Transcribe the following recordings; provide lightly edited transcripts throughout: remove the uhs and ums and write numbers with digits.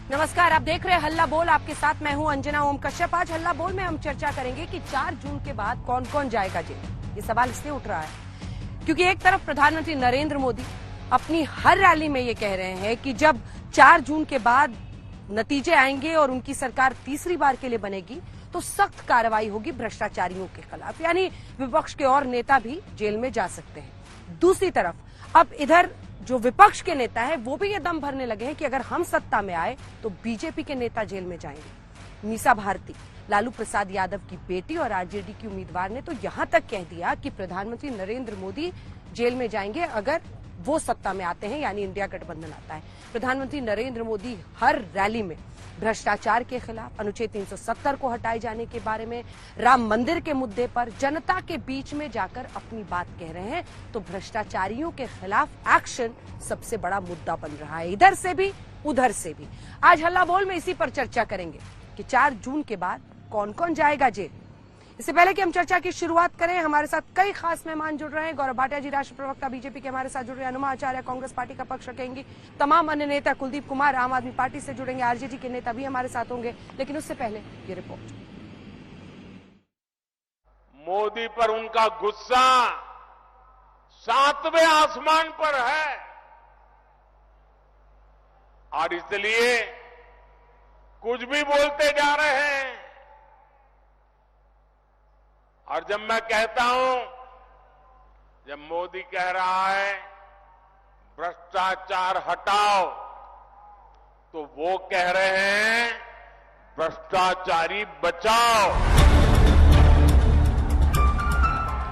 नमस्कार, आप देख रहे हैं हल्ला बोल। आपके साथ मैं हूं अंजना ओम कश्यप। आज हल्ला बोल में हम चर्चा करेंगे कि 4 जून के बाद कौन कौन जाएगा जेल। ये सवाल इसलिए उठ रहा है क्योंकि एक तरफ प्रधानमंत्री नरेंद्र मोदी अपनी हर रैली में ये कह रहे हैं कि जब 4 जून के बाद नतीजे आएंगे और उनकी सरकार तीसरी बार के लिए बनेगी तो सख्त कार्रवाई होगी भ्रष्टाचारियों के खिलाफ, यानी विपक्ष के और नेता भी जेल में जा सकते हैं। दूसरी तरफ अब इधर जो विपक्ष के नेता है वो भी ये दम भरने लगे हैं कि अगर हम सत्ता में आए तो बीजेपी के नेता जेल में जाएंगे। मीसा भारती, लालू प्रसाद यादव की बेटी और आरजेडी की उम्मीदवार ने तो यहां तक कह दिया कि प्रधानमंत्री नरेंद्र मोदी जेल में जाएंगे अगर वो सत्ता में आते हैं, यानी इंडिया गठबंधन आता है। प्रधानमंत्री नरेंद्र मोदी हर रैली में भ्रष्टाचार के खिलाफ, अनुच्छेद 370 को हटाए जाने के बारे में, राम मंदिर के मुद्दे पर जनता के बीच में जाकर अपनी बात कह रहे हैं। तो भ्रष्टाचारियों के खिलाफ एक्शन सबसे बड़ा मुद्दा बन रहा है, इधर से भी उधर से भी। आज हल्ला बोल में इसी पर चर्चा करेंगे कि 4 जून के बाद कौन कौन जाएगा जेल। इससे पहले कि हम चर्चा की शुरुआत करें, हमारे साथ कई खास मेहमान जुड़ रहे हैं। गौरव भाटिया जी, राष्ट्रीय प्रवक्ता बीजेपी के हमारे साथ जुड़ रहे हैं। अनुमा आचार्य, कांग्रेस पार्टी का पक्ष रखेंगी। तमाम अन्य नेता, कुलदीप कुमार आम आदमी पार्टी से जुड़ेंगे। आरजेडी के नेता भी हमारे साथ होंगे। लेकिन उससे पहले ये रिपोर्ट। मोदी पर उनका गुस्सा 7वें आसमान पर है और इसलिए कुछ भी बोलते जा रहे हैं। और जब मैं कहता हूं, जब मोदी कह रहा है भ्रष्टाचार हटाओ, तो वो कह रहे हैं भ्रष्टाचारी बचाओ।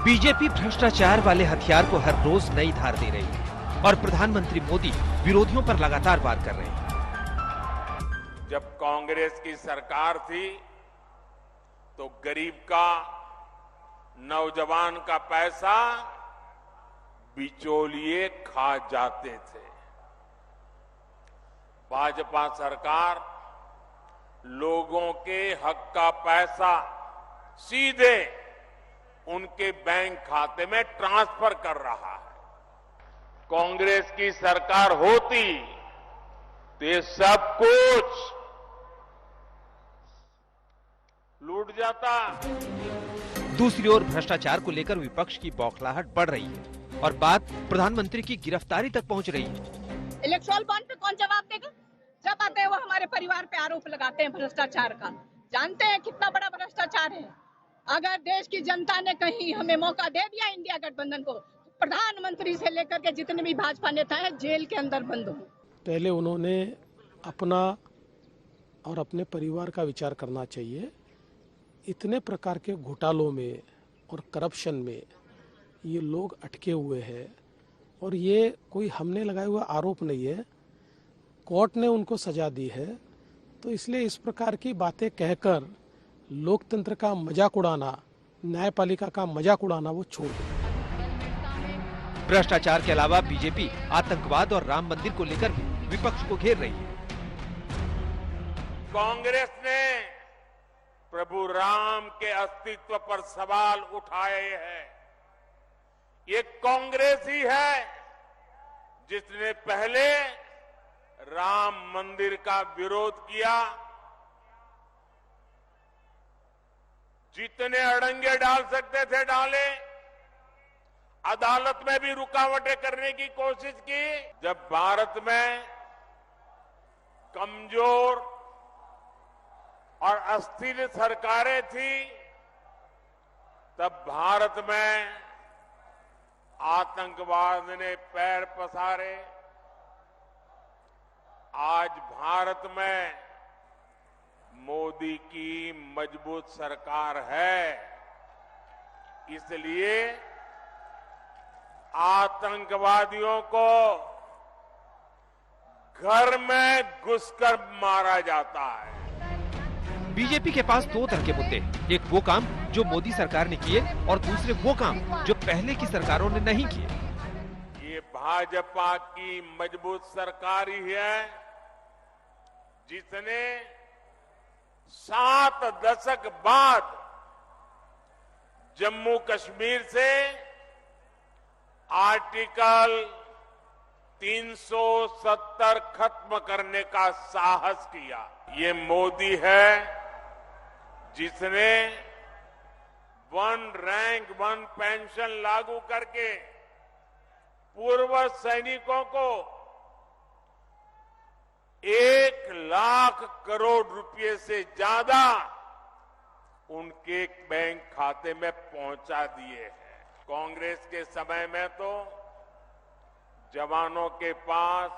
बीजेपी भ्रष्टाचार वाले हथियार को हर रोज नई धार दे रही है और प्रधानमंत्री मोदी विरोधियों पर लगातार वार कर रहे हैं। जब कांग्रेस की सरकार थी तो गरीब का, नौजवान का पैसा बिचौलिए खा जाते थे। भाजपा सरकार लोगों के हक का पैसा सीधे उनके बैंक खाते में ट्रांसफर कर रहा है। कांग्रेस की सरकार होती तो ये सब कुछ लूट जाता। दूसरी ओर भ्रष्टाचार को लेकर विपक्ष की बौखलाहट बढ़ रही है और बात प्रधानमंत्री की गिरफ्तारी तक पहुंच रही है। इलेक्टोरल बॉन्ड पे कौन जवाब देगा? जब आते हैं वो हमारे परिवार पे आरोप लगाते हैं भ्रष्टाचार का। जानते हैं कितना बड़ा भ्रष्टाचार है। अगर देश की जनता ने कहीं हमें मौका दे दिया इंडिया गठबंधन को, प्रधानमंत्री से लेकर के जितने भी भाजपा नेता हैं जेल के अंदर बंद हो। पहले उन्होंने अपना और अपने परिवार का विचार करना चाहिए। इतने प्रकार के घोटालों में और करप्शन में ये लोग अटके हुए हैं और ये कोई हमने लगाए हुआ आरोप नहीं है, कोर्ट ने उनको सजा दी है। तो इसलिए इस प्रकार की बातें कहकर लोकतंत्र का मजाक उड़ाना, न्यायपालिका का मजाक उड़ाना वो छोड़ दें। भ्रष्टाचार के अलावा बीजेपी आतंकवाद और राम मंदिर को लेकर भी विपक्ष को घेर रही है। कांग्रेस ने प्रभु राम के अस्तित्व पर सवाल उठाए हैं। ये कांग्रेस ही है जिसने पहले राम मंदिर का विरोध किया। जितने अड़ंगे डाल सकते थे डाले, अदालत में भी रुकावटें करने की कोशिश की। जब भारत में कमजोर और अस्थिर सरकारें थी, तब भारत में आतंकवाद ने पैर पसारे। आज भारत में मोदी की मजबूत सरकार है, इसलिए आतंकवादियों को घर में घुसकर मारा जाता है। बीजेपी के पास दो तरह के मुद्दे, एक वो काम जो मोदी सरकार ने किए और दूसरे वो काम जो पहले की सरकारों ने नहीं किए। ये भाजपा की मजबूत सरकार ही है जिसने 7 दशक बाद जम्मू कश्मीर से आर्टिकल 370 खत्म करने का साहस किया। ये मोदी है जिसने वन रैंक वन पेंशन लागू करके पूर्व सैनिकों को 1 लाख करोड़ रुपए से ज्यादा उनके बैंक खाते में पहुंचा दिए हैं। कांग्रेस के समय में तो जवानों के पास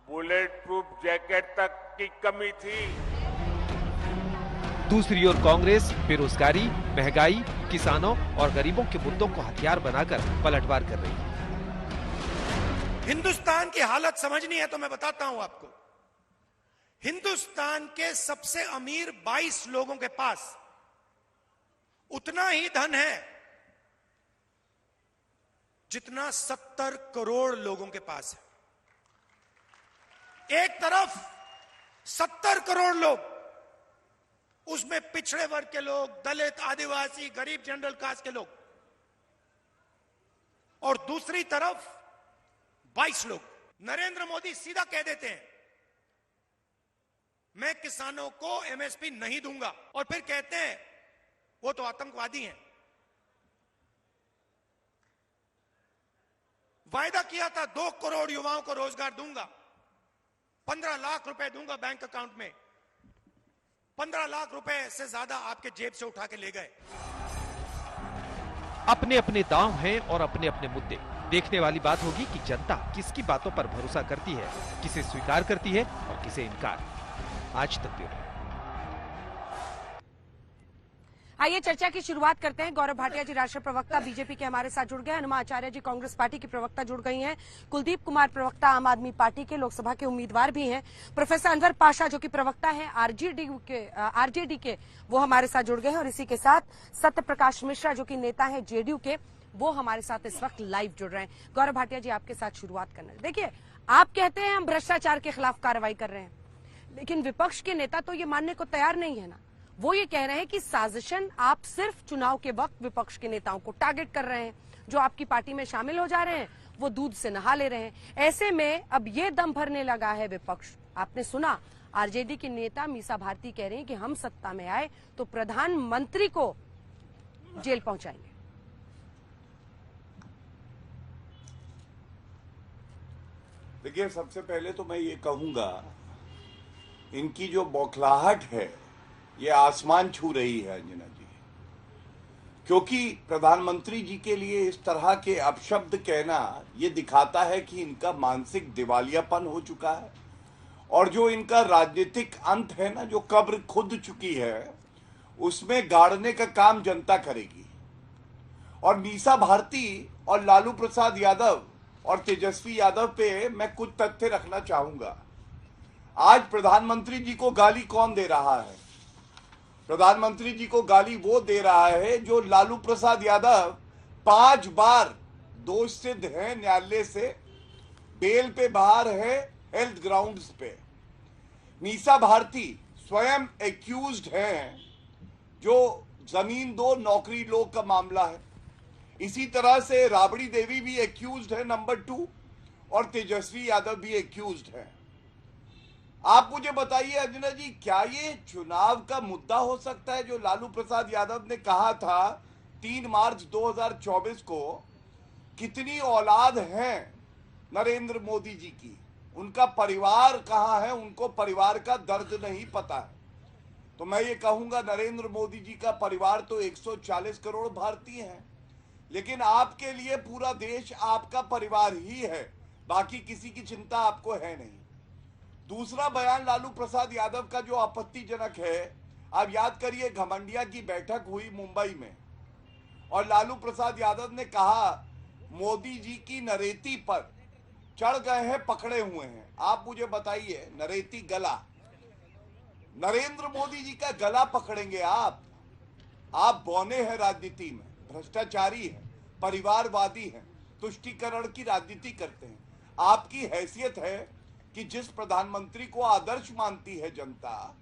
बुलेट प्रूफ जैकेट तक की कमी थी। दूसरी ओर कांग्रेस बेरोजगारी, महंगाई, किसानों और गरीबों के मुद्दों को हथियार बनाकर पलटवार कर रही है। हिंदुस्तान की हालत समझनी है तो मैं बताता हूं आपको। हिंदुस्तान के सबसे अमीर 22 लोगों के पास उतना ही धन है जितना 70 करोड़ लोगों के पास है। एक तरफ 70 करोड़ लोग, उसमें पिछड़े वर्ग के लोग, दलित, आदिवासी, गरीब, जनरल कास्ट के लोग, और दूसरी तरफ 22 लोग। नरेंद्र मोदी सीधा कह देते हैं मैं किसानों को एमएसपी नहीं दूंगा, और फिर कहते हैं वो तो आतंकवादी हैं। वायदा किया था 2 करोड़ युवाओं को रोजगार दूंगा, 15 लाख रुपए दूंगा बैंक अकाउंट में, 15 लाख रुपए से ज्यादा आपके जेब से उठा के ले गए। अपने अपने दांव हैं और अपने अपने मुद्दे। देखने वाली बात होगी कि जनता किसकी बातों पर भरोसा करती है, किसे स्वीकार करती है और किसे इनकार। आज तक ब्यूरो। आइए चर्चा की शुरुआत करते हैं। गौरव भाटिया जी राष्ट्रीय प्रवक्ता बीजेपी के हमारे साथ जुड़ गए। हनुमा आचार्य जी कांग्रेस पार्टी की प्रवक्ता जुड़ गई हैं। कुलदीप कुमार प्रवक्ता आम आदमी पार्टी के लोकसभा के उम्मीदवार भी हैं। प्रोफेसर अनवर पाशा जो कि प्रवक्ता हैं आरजेडी के वो हमारे साथ जुड़ गए हैं। और इसी के साथ सत्य प्रकाश मिश्रा जो कि नेता है जेडीयू के, वो हमारे साथ इस वक्त लाइव जुड़ रहे हैं। गौरव भाटिया जी आपके साथ शुरुआत करना है। देखिए, आप कहते हैं हम भ्रष्टाचार के खिलाफ कार्रवाई कर रहे हैं, लेकिन विपक्ष के नेता तो ये मानने को तैयार नहीं है ना। वो ये कह रहे हैं कि साजिशन आप सिर्फ चुनाव के वक्त विपक्ष के नेताओं को टारगेट कर रहे हैं, जो आपकी पार्टी में शामिल हो जा रहे हैं वो दूध से नहा ले रहे हैं। ऐसे में अब ये दम भरने लगा है विपक्ष। आपने सुना आरजेडी के नेता मीसा भारती कह रहे हैं कि हम सत्ता में आए तो प्रधानमंत्री को जेल पहुंचाएंगे। देखिए, सबसे पहले तो मैं ये कहूंगा, इनकी जो बौखलाहट है ये आसमान छू रही है अंजना जी, क्योंकि प्रधानमंत्री जी के लिए इस तरह के अपशब्द कहना ये दिखाता है कि इनका मानसिक दिवालियापन हो चुका है, और जो इनका राजनीतिक अंत है ना, जो कब्र खुद चुकी है, उसमें गाड़ने का काम जनता करेगी। और मीसा भारती और लालू प्रसाद यादव और तेजस्वी यादव पे मैं कुछ तथ्य रखना चाहूंगा। आज प्रधानमंत्री जी को गाली कौन दे रहा है? प्रधानमंत्री जी को गाली वो दे रहा है जो लालू प्रसाद यादव 5 बार दोष सिद्ध है, न्यायालय से बेल पे बाहर है, हेल्थ ग्राउंड्स पे। मीसा भारती स्वयं एक्यूज्ड हैं, जो जमीन दो नौकरी लो का मामला है। इसी तरह से राबड़ी देवी भी एक्यूज्ड है नंबर 2, और तेजस्वी यादव भी एक्यूज्ड है। आप मुझे बताइए अंजना जी, क्या ये चुनाव का मुद्दा हो सकता है जो लालू प्रसाद यादव ने कहा था 3 मार्च 2024 को? कितनी औलाद है नरेंद्र मोदी जी की, उनका परिवार कहां है, उनको परिवार का दर्द नहीं पता है। तो मैं ये कहूंगा, नरेंद्र मोदी जी का परिवार तो 140 करोड़ भारतीय हैं, लेकिन आपके लिए पूरा देश आपका परिवार ही है, बाकी किसी की चिंता आपको है नहीं। दूसरा बयान लालू प्रसाद यादव का जो आपत्तिजनक है, आप याद करिए घमंडिया की बैठक हुई मुंबई में, और लालू प्रसाद यादव ने कहा मोदी जी की नरेती पर चढ़ गए हैं, पकड़े हुए हैं। आप मुझे बताइए, नरेती गला, नरेंद्र मोदी जी का गला पकड़ेंगे आप बौने हैं राजनीति में, भ्रष्टाचारी हैं, परिवारवादी हैं, तुष्टीकरण की राजनीति करते हैं। आपकी हैसियत है कि जिस प्रधानमंत्री को आदर्श मानती है जनता,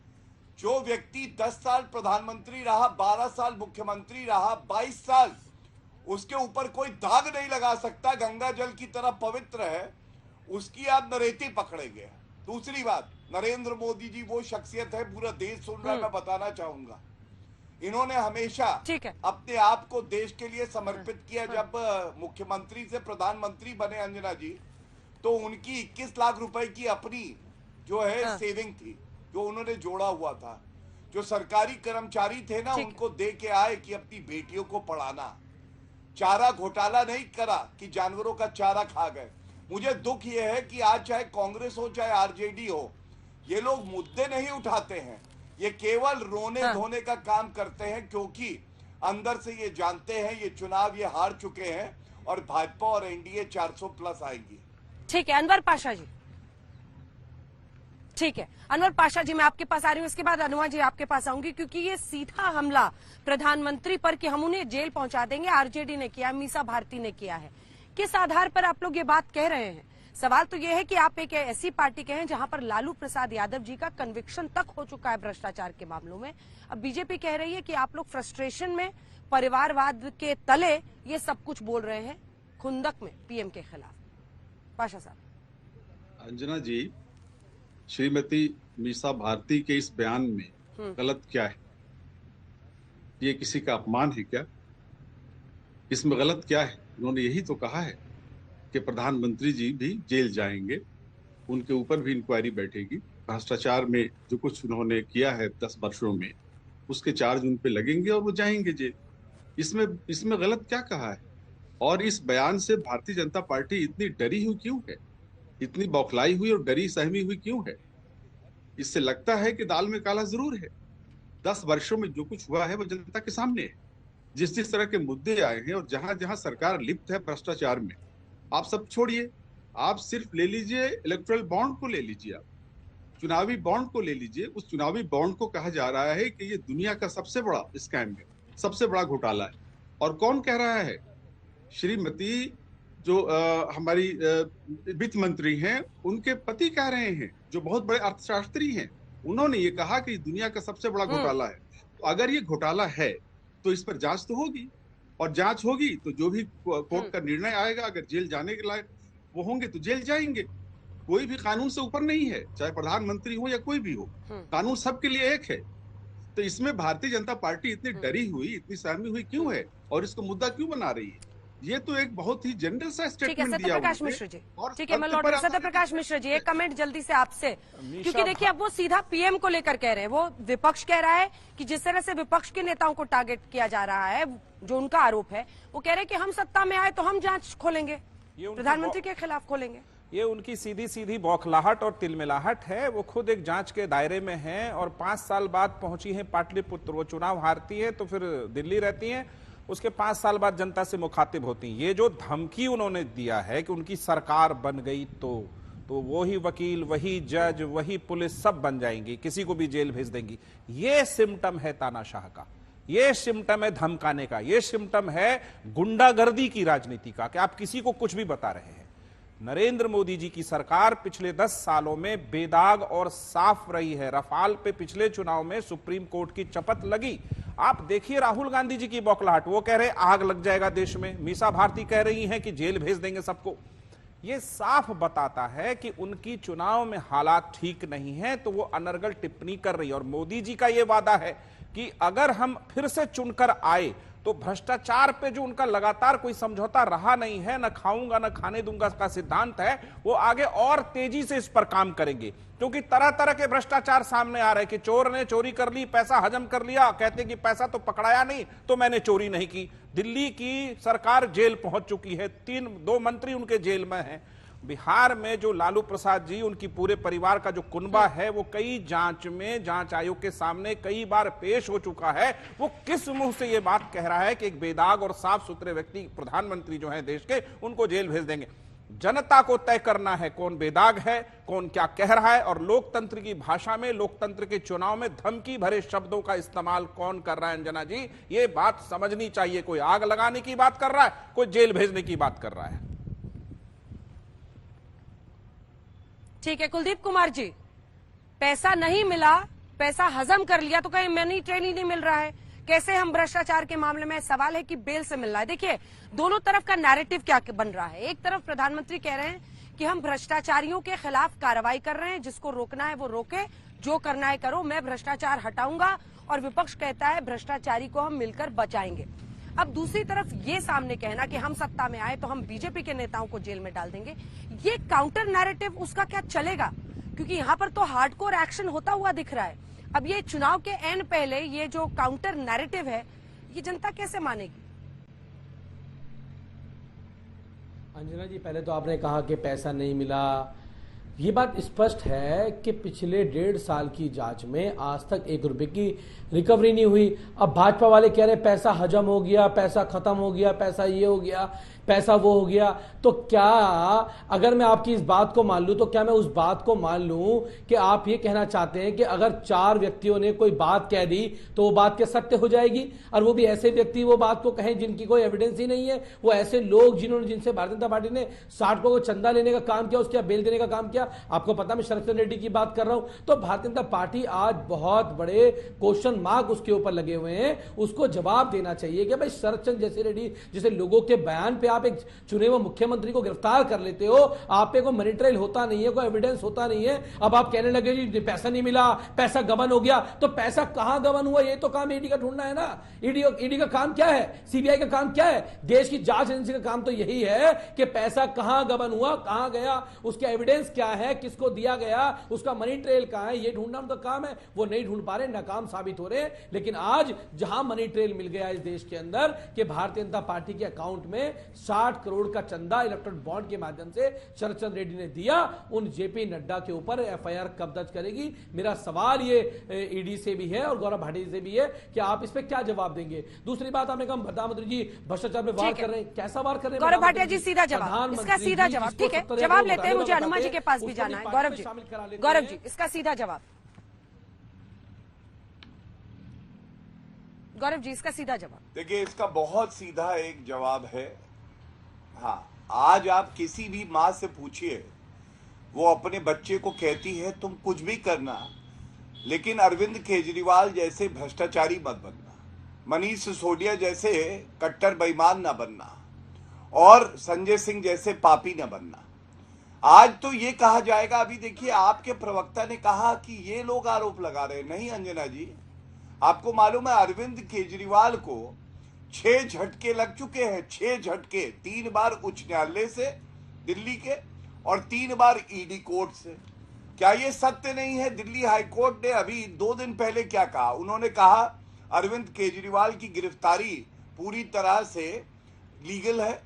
जो व्यक्ति 10 साल प्रधानमंत्री रहा, 12 साल मुख्यमंत्री रहा, 22 साल उसके ऊपर कोई दाग नहीं लगा सकता, गंगा जल की तरह पवित्र है, उसकी आप नरेटी पकड़ेंगे। दूसरी बात, नरेंद्र मोदी जी वो शख्सियत है, पूरा देश सुन रहा है, मैं बताना चाहूंगा, इन्होंने हमेशा अपने आप को देश के लिए समर्पित किया। जब मुख्यमंत्री से प्रधानमंत्री बने अंजना जी, तो उनकी 21 लाख रुपए की अपनी जो है सेविंग थी, जो उन्होंने जोड़ा हुआ था। जो सरकारी कर्मचारी थे ना, उनको दे के आए कि अपनी बेटियों को पढ़ाना। चारा घोटाला नहीं करा कि जानवरों का चारा खा गए। मुझे दुख यह है कि आज चाहे कांग्रेस हो चाहे आरजेडी हो, ये लोग मुद्दे नहीं उठाते हैं, ये केवल रोने धोने का काम करते हैं, क्योंकि अंदर से ये जानते हैं ये चुनाव ये हार चुके हैं और भाजपा और एनडीए 400 प्लस आएगी। ठीक है अनवर पाशा जी, ठीक है अनवर पाशा जी, मैं आपके पास आ रही हूँ, इसके बाद अनुआ जी आपके पास आऊंगी, क्योंकि ये सीधा हमला प्रधानमंत्री पर कि हम उन्हें जेल पहुंचा देंगे आरजेडी ने किया, मीसा भारती ने किया है। किस आधार पर आप लोग ये बात कह रहे हैं? सवाल तो ये है कि आप एक ऐसी पार्टी के हैं जहां पर लालू प्रसाद यादव जी का कन्विक्शन तक हो चुका है भ्रष्टाचार के मामलों में। अब बीजेपी कह रही है कि आप लोग फ्रस्ट्रेशन में, परिवारवाद के तले ये सब कुछ बोल रहे हैं खुंदक में पीएम के खिलाफ। पाशा साहब। अंजना जी, श्रीमती मीसा भारती के इस बयान में गलत क्या है? ये किसी का अपमान है क्या? इसमें गलत क्या है? उन्होंने यही तो कहा है कि प्रधानमंत्री जी भी जेल जाएंगे, उनके ऊपर भी इंक्वायरी बैठेगी, भ्रष्टाचार में जो कुछ उन्होंने किया है 10 वर्षों में उसके चार्ज उन पे लगेंगे और वो जाएंगे जेल। इसमें गलत क्या कहा है? और इस बयान से भारतीय जनता पार्टी इतनी डरी हुई क्यों है, इतनी बौखलाई हुई और डरी सहमी हुई क्यों है? इससे लगता है कि दाल में काला जरूर है। 10 वर्षों में जो कुछ हुआ है वो जनता के सामने है। जिस तरह के मुद्दे आए हैं और जहां जहां सरकार लिप्त है भ्रष्टाचार में, आप सब छोड़िए, आप सिर्फ ले लीजिए इलेक्टोरल बॉन्ड को ले लीजिए, आप चुनावी बॉन्ड को ले लीजिए। उस चुनावी बॉन्ड को कहा जा रहा है कि ये दुनिया का सबसे बड़ा स्कैम है, सबसे बड़ा घोटाला है। और कौन कह रहा है? श्रीमती जो हमारी वित्त मंत्री हैं, उनके पति कह रहे हैं, जो बहुत बड़े अर्थशास्त्री हैं। उन्होंने ये कहा कि दुनिया का सबसे बड़ा घोटाला है। तो अगर ये घोटाला है तो इस पर जांच तो होगी, और जांच होगी तो जो भी कोर्ट का निर्णय आएगा, अगर जेल जाने के लायक वो होंगे तो जेल जाएंगे। कोई भी कानून से ऊपर नहीं है, चाहे प्रधानमंत्री हो या कोई भी हो, कानून सबके लिए एक है। तो इसमें भारतीय जनता पार्टी इतनी डरी हुई, इतनी सहमी हुई क्यों है, और इसको मुद्दा क्यों बना रही है? ये तो एक बहुत ही जनरल सा स्टेटमेंट दिया हुआ है। सत्यप्रकाश मिश्र जी, ठीक है, मैं लौट सत्यप्रकाश मिश्र जी, एक कमेंट जल्दी से आपसे, क्योंकि देखिए अब वो सीधा पीएम को लेकर कह रहे हैं। वो विपक्ष कह रहा है कि जिस तरह से विपक्ष के नेताओं को टारगेट किया जा रहा है, जो उनका आरोप है, वो कह रहे हैं कि हम सत्ता में आए तो हम जांच खोलेंगे, प्रधानमंत्री के खिलाफ खोलेंगे। ये उनकी सीधी सीधी बौखलाहट और तिलमिलाहट है। वो खुद एक जांच के दायरे में हैं और 5 साल बाद पहुंची हैं पाटलिपुत्र। वो चुनाव हारती है तो फिर दिल्ली रहती हैं, उसके 5 साल बाद जनता से मुखातिब होती हैं। ये जो धमकी उन्होंने दिया है कि उनकी सरकार बन गई तो वही वकील, वही जज, वही पुलिस सब बन जाएंगी, किसी को भी जेल भेज देंगी। ये सिम्टम है तानाशाह का, ये सिम्टम है धमकाने का, ये सिम्टम है गुंडागर्दी की राजनीति का, कि आप किसी को कुछ भी बता रहे हैं। नरेंद्र मोदी जी की सरकार पिछले 10 सालों में बेदाग और साफ रही है। रफाल पे पिछले चुनाव में सुप्रीम कोर्ट की चपत लगी। आप देखिए राहुल गांधी जी की बौखलाहट, वो कह रहे आग लग जाएगा देश में, मीसा भारती कह रही हैं कि जेल भेज देंगे सबको। ये साफ बताता है कि उनकी चुनाव में हालात ठीक नहीं है, तो वो अनर्गल टिप्पणी कर रही है। और मोदी जी का ये वादा है कि अगर हम फिर से चुनकर आए तो भ्रष्टाचार पे जो उनका लगातार कोई समझौता रहा नहीं है, न खाऊंगा न खाने दूंगा का सिद्धांत है, वो आगे और तेजी से इस पर काम करेंगे। क्योंकि तरह तरह के भ्रष्टाचार सामने आ रहे हैं कि चोर ने चोरी कर ली, पैसा हजम कर लिया, कहते कि पैसा तो पकड़ाया नहीं तो मैंने चोरी नहीं की। दिल्ली की सरकार जेल पहुंच चुकी है, 2 मंत्री उनके जेल में हैं। बिहार में जो लालू प्रसाद जी, उनकी पूरे परिवार का जो कुनबा है, वो कई जांच में, जांच आयोग के सामने कई बार पेश हो चुका है। वो किस मुंह से ये बात कह रहा है कि एक बेदाग और साफ सुथरे व्यक्ति प्रधानमंत्री जो है देश के, उनको जेल भेज देंगे? जनता को तय करना है कौन बेदाग है, कौन क्या कह रहा है, और लोकतंत्र की भाषा में, लोकतंत्र के चुनाव में धमकी भरे शब्दों का इस्तेमाल कौन कर रहा है। अंजना जी, ये बात समझनी चाहिए। कोई आग लगाने की बात कर रहा है, कोई जेल भेजने की बात कर रहा है। ठीक है कुलदीप कुमार जी, पैसा नहीं मिला, पैसा हजम कर लिया तो कहीं मनी ट्रेन ही नहीं मिल रहा है, कैसे हम भ्रष्टाचार के मामले में सवाल है कि बेल से मिल रहा है। देखिए दोनों तरफ का नैरेटिव क्या बन रहा है। एक तरफ प्रधानमंत्री कह रहे हैं कि हम भ्रष्टाचारियों के खिलाफ कार्रवाई कर रहे हैं, जिसको रोकना है वो रोके, जो करना है करो, मैं भ्रष्टाचार हटाऊंगा, और विपक्ष कहता है भ्रष्टाचारी को हम मिलकर बचाएंगे। अब दूसरी तरफ ये सामने कहना कि हम सत्ता में आए तो हम बीजेपी के नेताओं को जेल में डाल देंगे, ये काउंटर नैरेटिव उसका क्या चलेगा? क्योंकि यहाँ पर तो हार्डकोर एक्शन होता हुआ दिख रहा है। अब ये चुनाव के एंड पहले ये जो काउंटर नैरेटिव है, ये जनता कैसे मानेगी? अंजना जी, पहले तो आपने कहा कि पैसा नहीं मिला। ये बात स्पष्ट है कि पिछले 1.5 साल की जांच में आज तक 1 रुपए की रिकवरी नहीं हुई। अब भाजपा वाले कह रहे पैसा हजम हो गया, पैसा खत्म हो गया, पैसा ये हो गया, पैसा वो हो गया। तो क्या अगर मैं आपकी इस बात को मान लूं तो क्या मैं उस बात को मान लूं कि आप ये कहना चाहते हैं कि अगर 4 व्यक्तियों ने कोई बात कह दी तो वो बात के सत्य हो जाएगी, और वो भी ऐसे व्यक्ति वो बात को कहें जिनकी कोई एविडेंस ही नहीं है, वो ऐसे लोग जिनसे भारतीय जनता पार्टी ने 60 को चंदा लेने का काम किया, उसके बेल देने का काम किया। आपको पता मैं शरद रेड्डी की बात कर रहा हूं। तो भारतीय जनता पार्टी आज बहुत बड़े क्वेश्चन मार्क उसके ऊपर लगे हुए हैं, उसको जवाब देना चाहिए कि भाई शरद जैसे रेड्डी जैसे लोगों के बयान पे आप एक चुने हुए मुख्यमंत्री को गिरफ्तार कर लेते हो, आप पे कोई मनी ट्रायल होता नहीं है, कोई एविडेंस होता नहीं है। अब आप कहने लगे जी पैसा नहीं मिला, पैसा गबन हो गया। तो पैसा कहां गबन हुआ, ये तो काम ईडी का ढूंढना है ना। ईडी का काम क्या है, सीबीआई का काम क्या है, देश की जांच एजेंसी का काम तो यही है कि पैसा कहां गबन हुआ, कहां गया, उसका एविडेंस क्या है, किसको दिया गया, उसका मनी ट्रेल कहां है, ये ढूंढना उनका काम है। वो नहीं ढूंढ पा रहे, नाकाम साबित हो रहे। लेकिन आज जहां मनी ट्रेल मिल गया इस देश के अंदर कि भारतीय जनता पार्टी के अकाउंट में 60 करोड़ का चंदा इलेक्ट्रॉनिक बॉन्ड के माध्यम से शरद रेड्डी ने दिया, उन जेपी नड्डा के ऊपर एफआईआर कब दर्ज करेगी? मेरा सवाल ये ईडी से भी है और गौरव भाटिया से भी है कि आप इस पे क्या जवाब देंगे। दूसरी बात आपने कहा प्रधानमंत्री जी भ्रष्टाचार पे वार कर रहे हैं, कैसा वार कर रहे हैं गौरव भाटिया जी? सीधा जवाब, इसका सीधा जवाब। ठीक है, जवाब लेते हैं, मुझे हनुमान जी के पास भी जाना है। गौरव जी इसका सीधा जवाब। गौरव जी इसका सीधा जवाब। देखिए इसका बहुत सीधा एक जवाब है। हाँ, आज आप किसी भी माँ से पूछिए, वो अपने बच्चे को कहती है तुम कुछ भी करना, लेकिन अरविंद केजरीवाल जैसे भ्रष्टाचारी मत बनना, मनीष सिसोदिया जैसे कट्टर बेईमान ना बनना, और संजय सिंह जैसे पापी ना बनना। आज तो ये कहा जाएगा, अभी देखिए आपके प्रवक्ता ने कहा कि ये लोग आरोप लगा रहे हैं। नहीं अंजना जी, आपको मालूम है अरविंद केजरीवाल को 6 झटके लग चुके हैं, 6 झटके, 3 बार उच्च न्यायालय से दिल्ली के और 3 बार ईडी कोर्ट से। क्या ये सत्य नहीं है? दिल्ली हाईकोर्ट ने अभी 2 दिन पहले क्या कहा? उन्होंने कहा अरविंद केजरीवाल की गिरफ्तारी पूरी तरह से लीगल है,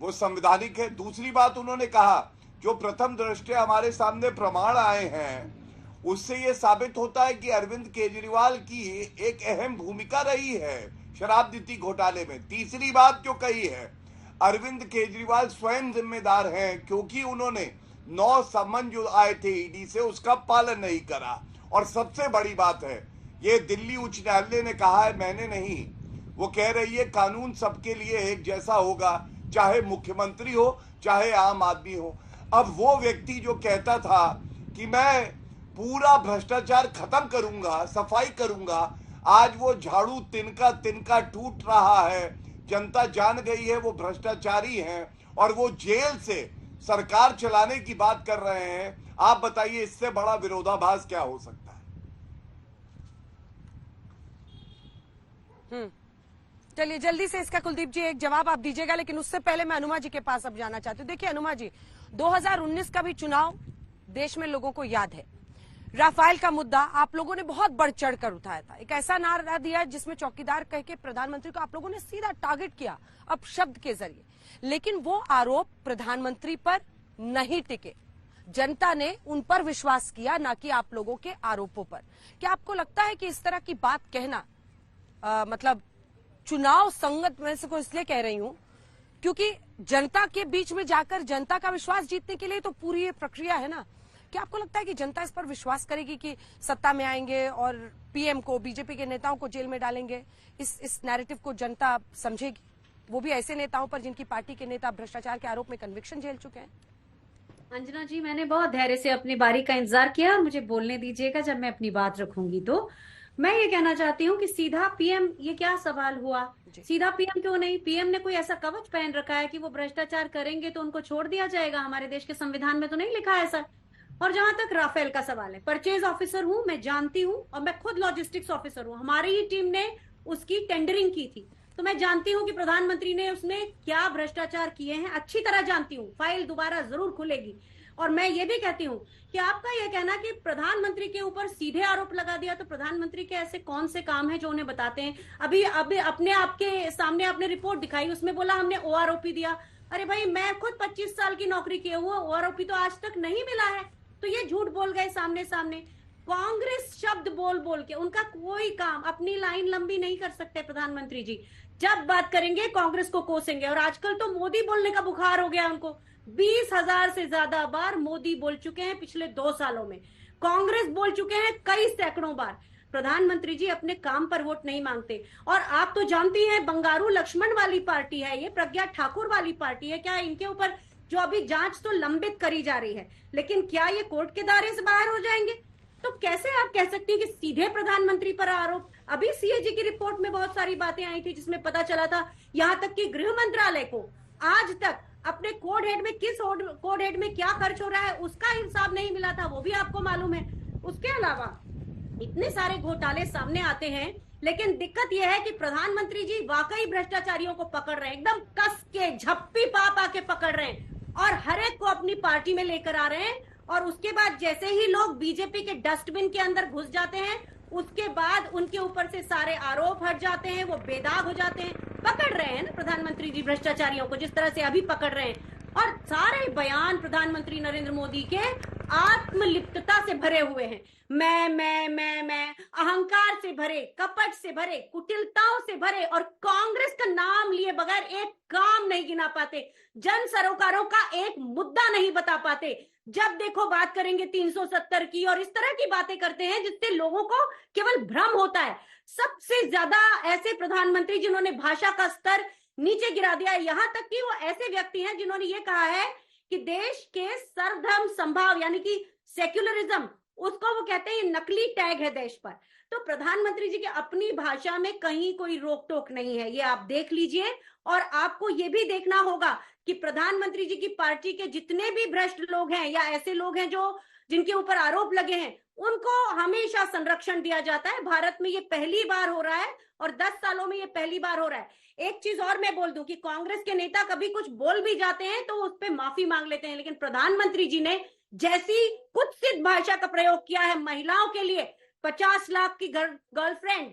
वो संवैधानिक है। दूसरी बात उन्होंने कहा, जो प्रथम दृष्टया हमारे सामने प्रमाण आए हैं उससे ये साबित होता है कि अरविंद केजरीवाल की एक अहम भूमिका रही है शराब नीति घोटाले में। तीसरी बात जो कही है, अरविंद केजरीवाल स्वयं जिम्मेदार हैं क्योंकि उन्होंने 9 सम्मन जो आए थे ईडी से उसका पालन नहीं करा। और सबसे बड़ी बात है, ये दिल्ली उच्च न्यायालय ने कहा है, मैंने नहीं, वो कह रही है कानून सबके लिए एक जैसा होगा, चाहे मुख्यमंत्री हो चाहे आम आदमी हो। अब वो व्यक्ति जो कहता था कि मैं पूरा भ्रष्टाचार खत्म करूंगा, सफाई करूंगा, आज वो झाड़ू तिनका तिनका टूट रहा है। जनता जान गई है वो भ्रष्टाचारी हैं और वो जेल से सरकार चलाने की बात कर रहे हैं। आप बताइए इससे बड़ा विरोधाभास क्या हो सकता है? चलिए जल्दी से इसका कुलदीप जी एक जवाब आप दीजिएगा, लेकिन उससे पहले मैं हनुमा जी के पास अब जाना चाहती हूँ। देखिए हनुमा जी, 2019 का भी चुनाव देश में लोगों को याद है। राफेल का मुद्दा आप लोगों ने बहुत बढ़ चढ़ कर उठाया था, एक ऐसा नारा दिया जिसमें चौकीदार कह के प्रधानमंत्री को आप लोगों ने सीधा टारगेट किया अपशब्द के जरिए, लेकिन वो आरोप प्रधानमंत्री पर नहीं टिके। जनता ने उन पर विश्वास किया, ना कि आप लोगों के आरोपों पर। क्या आपको लगता है कि इस तरह की बात कहना मतलब चुनाव संगत? मैं इसको इसलिए कह रही हूं क्योंकि जनता के बीच में जाकर जनता का विश्वास जीतने के लिए तो पूरी ये प्रक्रिया है ना। क्या आपको लगता है कि जनता इस पर विश्वास करेगी कि सत्ता में आएंगे और पीएम को, बीजेपी के नेताओं को जेल में डालेंगे? इस नैरेटिव को जनता समझेगी, वो भी ऐसे नेताओं पर जिनकी पार्टी के नेता भ्रष्टाचार के आरोप में कन्विक्शन झेल चुके हैं? अंजना जी, मैंने बहुत धैर्य से अपनी बारी का इंतजार किया और मुझे बोलने दीजिएगा जब मैं अपनी बात रखूंगी। तो मैं ये कहना चाहती हूँ कि सीधा पीएम, ये क्या सवाल हुआ? सीधा पीएम क्यों नहीं? पीएम ने कोई ऐसा कवच पहन रखा है कि वो भ्रष्टाचार करेंगे तो उनको छोड़ दिया जाएगा? हमारे देश के संविधान में तो नहीं लिखा है ऐसा। और जहां तक राफेल का सवाल है, परचेज ऑफिसर हूं, मैं जानती हूं, और मैं खुद लॉजिस्टिक्स ऑफिसर हूं, हमारी ही टीम ने उसकी टेंडरिंग की थी, तो मैं जानती हूं कि प्रधानमंत्री ने उसमें क्या भ्रष्टाचार किए हैं, अच्छी तरह जानती हूं। फाइल दोबारा जरूर खुलेगी। और मैं ये भी कहती हूं कि आपका यह कहना कि प्रधानमंत्री के ऊपर सीधे आरोप लगा दिया, तो प्रधानमंत्री के ऐसे कौन से काम हैं जो उन्हें बताते हैं? अभी अपने आपके सामने आपने रिपोर्ट दिखाई, उसमें बोला हमने ओआरओपी दिया। अरे भाई, मैं खुद 25 साल की नौकरी किए हुआ, ओआरओपी तो आज तक नहीं मिला है। तो ये झूठ बोल गए सामने सामने। कांग्रेस शब्द बोल बोल के उनका कोई काम, अपनी लाइन लंबी नहीं कर सकते प्रधानमंत्री जी। जब बात करेंगे कांग्रेस को कोसेंगे। और आजकल तो मोदी बोलने का बुखार हो गया उनको। 20,000 से ज्यादा बार मोदी बोल चुके हैं पिछले 2 सालों में। कांग्रेस बोल चुके हैं कई सैकड़ों बार। प्रधानमंत्री जी अपने काम पर वोट नहीं मांगते। और आप तो जानती हैं, बंगारू लक्ष्मण वाली पार्टी है ये, प्रज्ञा ठाकुर वाली पार्टी है। क्या इनके ऊपर जो अभी जांच तो लंबित करी जा रही है, लेकिन क्या ये कोर्ट के दायरे से बाहर हो जाएंगे? तो कैसे आप कह सकती हैं कि सीधे प्रधानमंत्री पर आरोप? अभी सीएजी की रिपोर्ट में बहुत सारी बातें आई थी जिसमें पता चला था, यहां तक कि गृह मंत्रालय को आज तक अपने कोड हेड में, किस कोड हेड में क्या खर्च हो रहा है, उसका हिसाब नहीं मिला था, वो भी आपको मालूम है। उसके अलावा इतने सारे घोटाले सामने आते हैं, लेकिन दिक्कत यह है कि प्रधानमंत्री जी वाकई भ्रष्टाचारियों को पकड़ रहे हैं, एकदम कस के झप्पी पा के पकड़ रहे हैं, और हर एक को अपनी पार्टी में लेकर आ रहे हैं। और उसके बाद जैसे ही लोग बीजेपी के डस्टबिन के अंदर घुस जाते हैं, उसके बाद उनके ऊपर से सारे आरोप हट जाते हैं, वो बेदाग हो जाते हैं। पकड़ रहे हैं ना प्रधानमंत्री जी भ्रष्टाचारियों को, जिस तरह से अभी पकड़ रहे हैं। और सारे बयान प्रधानमंत्री नरेंद्र मोदी के आत्मलिप्तता से भरे हुए हैं। मैं अहंकार से भरे, कपट से भरे, कुटिलताओं से भरे, और कांग्रेस का नाम लिए बगैर एक काम नहीं गिना पाते, जन सरोकारों का एक मुद्दा नहीं बता पाते। जब देखो बात करेंगे 370 की और इस तरह की बातें करते हैं जिससे लोगों को केवल भ्रम होता है। सबसे ज्यादा ऐसे प्रधानमंत्री जिन्होंने भाषा का स्तर नीचे गिरा दिया है, यहां तक कि वो ऐसे व्यक्ति हैं जिन्होंने ये कहा है कि देश के सर्वधर्म संभाव यानी कि सेक्युलरिज्म, उसको वो कहते हैं नकली टैग है देश पर। तो प्रधानमंत्री जी की अपनी भाषा में कहीं कोई रोक टोक नहीं है, ये आप देख लीजिए। और आपको ये भी देखना होगा कि प्रधानमंत्री जी की पार्टी के जितने भी भ्रष्ट लोग हैं या ऐसे लोग हैं जो जिनके ऊपर आरोप लगे हैं, उनको हमेशा संरक्षण दिया जाता है। भारत में ये पहली बार हो रहा है और 10 सालों में ये पहली बार हो रहा है। एक चीज और मैं बोल दूं कि कांग्रेस के नेता कभी कुछ बोल भी जाते हैं तो उस पर माफी मांग लेते हैं, लेकिन प्रधानमंत्री जी ने जैसी कुत्सित भाषा का प्रयोग किया है महिलाओं के लिए, 50 लाख की गर्लफ्रेंड,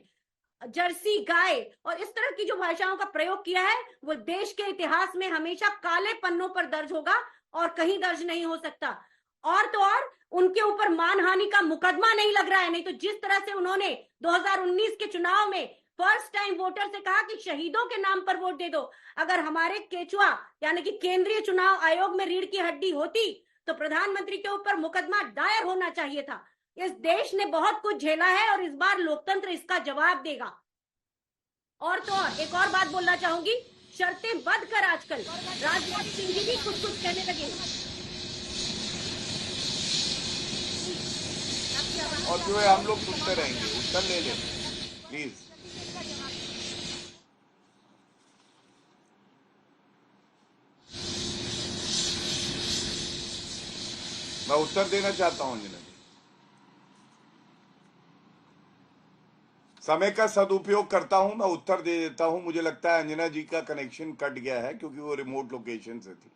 जर्सी गाय और इस तरह की जो भाषाओं का प्रयोग किया है, वो देश के इतिहास में हमेशा काले पन्नों पर दर्ज होगा और कहीं दर्ज नहीं हो सकता। और तो और उनके ऊपर मानहानि का मुकदमा नहीं लग रहा है। नहीं तो जिस तरह से उन्होंने 2019 के चुनाव में फर्स्ट टाइम वोटर से कहा कि शहीदों के नाम पर वोट दे दो, अगर हमारे केचुआ यानी कि केंद्रीय चुनाव आयोग में रीढ़ की हड्डी होती तो प्रधानमंत्री के ऊपर मुकदमा दायर होना चाहिए था। इस देश ने बहुत कुछ झेला है और इस बार लोकतंत्र इसका जवाब देगा। और तो और एक और बात बोलना चाहूंगी, शर्तें बंद कर आजकल राजनाथ सिंह जी भी कुछ कहने लगे और जो है हम लोग सुनते रहेंगे। उत्तर ले लें प्लीज। मैं उत्तर देना चाहता हूं अंजना जी। समय का सदुपयोग करता हूं, मैं उत्तर दे देता हूं। मुझे लगता है अंजना जी का कनेक्शन कट गया है क्योंकि वो रिमोट लोकेशन से थी।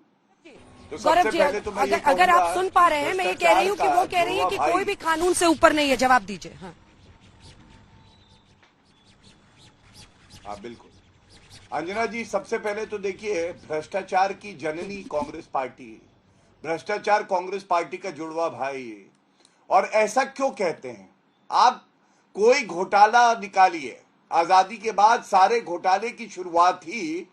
तो सबसे पहले तो मैं अगर आप सुन पा रहे हैं, मैं ये कह रही हूँ कि वो कह रही है कि कोई भी कानून से ऊपर नहीं है। जवाब दीजिए। हाँ बिल्कुल अंजना जी, सबसे पहले तो देखिए, भ्रष्टाचार की जननी कांग्रेस पार्टी, भ्रष्टाचार कांग्रेस पार्टी का जुड़वा भाई है। और ऐसा क्यों कहते हैं आप? कोई घोटाला निकालिए, आजादी के बाद सारे घोटाले की शुरुआत ही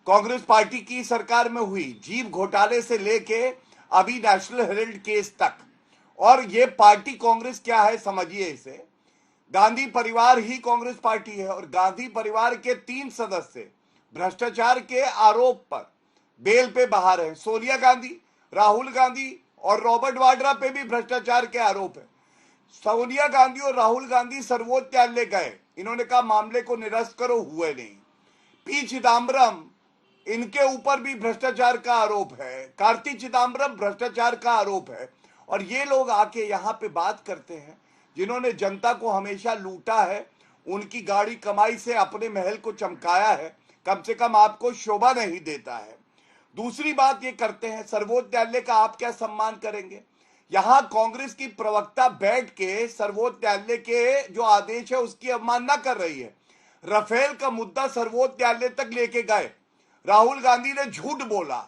कांग्रेस पार्टी की सरकार में हुई, जीप घोटाले से लेके अभी नेशनल हेराल्ड केस तक। और ये पार्टी कांग्रेस क्या है समझिए इसे। गांधी परिवार ही कांग्रेस पार्टी है और गांधी परिवार के 3 सदस्य भ्रष्टाचार के आरोप पर बेल पे बाहर हैं। सोनिया गांधी, राहुल गांधी और रॉबर्ट वाड्रा पे भी भ्रष्टाचार के आरोप है। सोनिया गांधी और राहुल गांधी सर्वोच्च न्यायालय गए, इन्होंने कहा मामले को निरस्त करो, हुए नहीं। पी चिदम्बरम, इनके ऊपर भी भ्रष्टाचार का आरोप है, कार्ति चिदम्बरम भ्रष्टाचार का आरोप है, और ये लोग आके यहाँ पे बात करते हैं जिन्होंने जनता को हमेशा लूटा है, उनकी गाड़ी कमाई से अपने महल को चमकाया है, कम से कम आपको शोभा नहीं देता है। दूसरी बात ये करते हैं, सर्वोच्च न्यायालय का आप क्या सम्मान करेंगे? यहां कांग्रेस की प्रवक्ता बैठ के सर्वोच्च न्यायालय के जो आदेश है उसकी अवमानना कर रही है। राफेल का मुद्दा सर्वोच्च न्यायालय तक लेके गए, राहुल गांधी ने झूठ बोला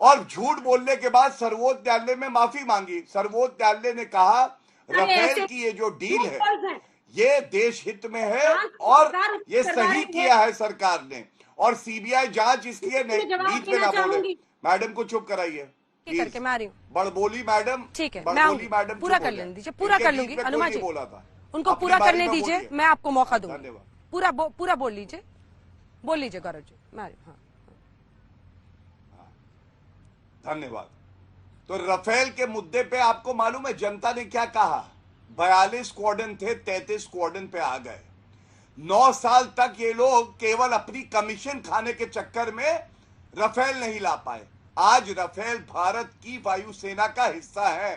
और झूठ बोलने के बाद सर्वोच्च न्यायालय में माफी मांगी। सर्वोच्च न्यायालय ने कहा राफेल की ये जो डील है ये देश हित में है और ये सही किया है सरकार ने, और सीबीआई जांच इसलिए बीच में ना बोले। मैडम को चुप कराइए करके मैं आ रही हूँ। बड़बोली मैडम, ठीक है, बड़बोली मैडम पूरा कर लेने दीजिए, पूरा कर लूंगी। अनुमा जी बोला था, उनको पूरा करने दीजिए, मैं आपको मौका दूंगी। पूरा बोल लीजिए गौरव जी, मैं आ रही हूँ। धन्यवाद। तो राफेल के मुद्दे पे आपको मालूम है जनता ने क्या कहा? 42 स्क्वाड्रन थे, 33 स्क्वाड्रन पे आ गए। 9 साल तक ये लोग केवल अपनी कमीशन खाने के चक्कर में राफेल नहीं ला पाए। आज राफेल भारत की वायुसेना का हिस्सा है।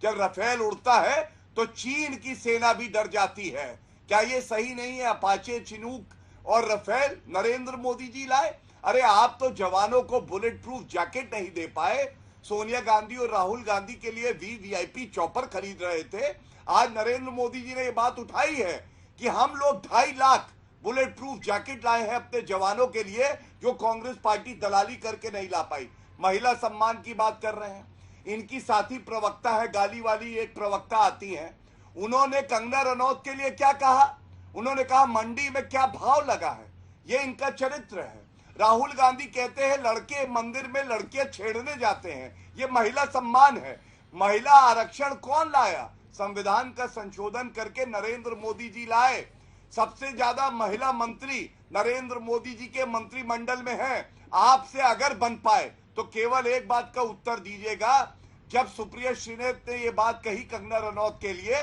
जब राफेल उड़ता है तो चीन की सेना भी डर जाती है। क्या ये सही नहीं है? अपाचे, चिनूक और राफेल नरेंद्र मोदी जी लाए। अरे आप तो जवानों को बुलेट प्रूफ जैकेट नहीं दे पाए। सोनिया गांधी और राहुल गांधी के लिए वीवीआईपी चॉपर खरीद रहे थे। आज नरेंद्र मोदी जी ने ये बात उठाई है कि हम लोग 2.5 लाख बुलेट प्रूफ जैकेट लाए हैं अपने जवानों के लिए, जो कांग्रेस पार्टी दलाली करके नहीं ला पाई। महिला सम्मान की बात कर रहे हैं। इनकी साथी प्रवक्ता है, गाली वाली एक प्रवक्ता आती है, उन्होंने कंगना रनौत के लिए क्या कहा? उन्होंने कहा मंडी में क्या भाव लगा है। ये इनका चरित्र है। राहुल गांधी कहते हैं लड़के मंदिर में लड़कियां छेड़ने जाते हैं, ये महिला सम्मान है। महिला आरक्षण कौन लाया? संविधान का संशोधन करके नरेंद्र मोदी जी लाए। सबसे ज्यादा महिला मंत्री नरेंद्र मोदी जी के मंत्रिमंडल में है। आपसे अगर बन पाए तो केवल एक बात का उत्तर दीजिएगा, जब सुप्रिया श्रीनेत ने ये बात कही कंगना रनौत के लिए,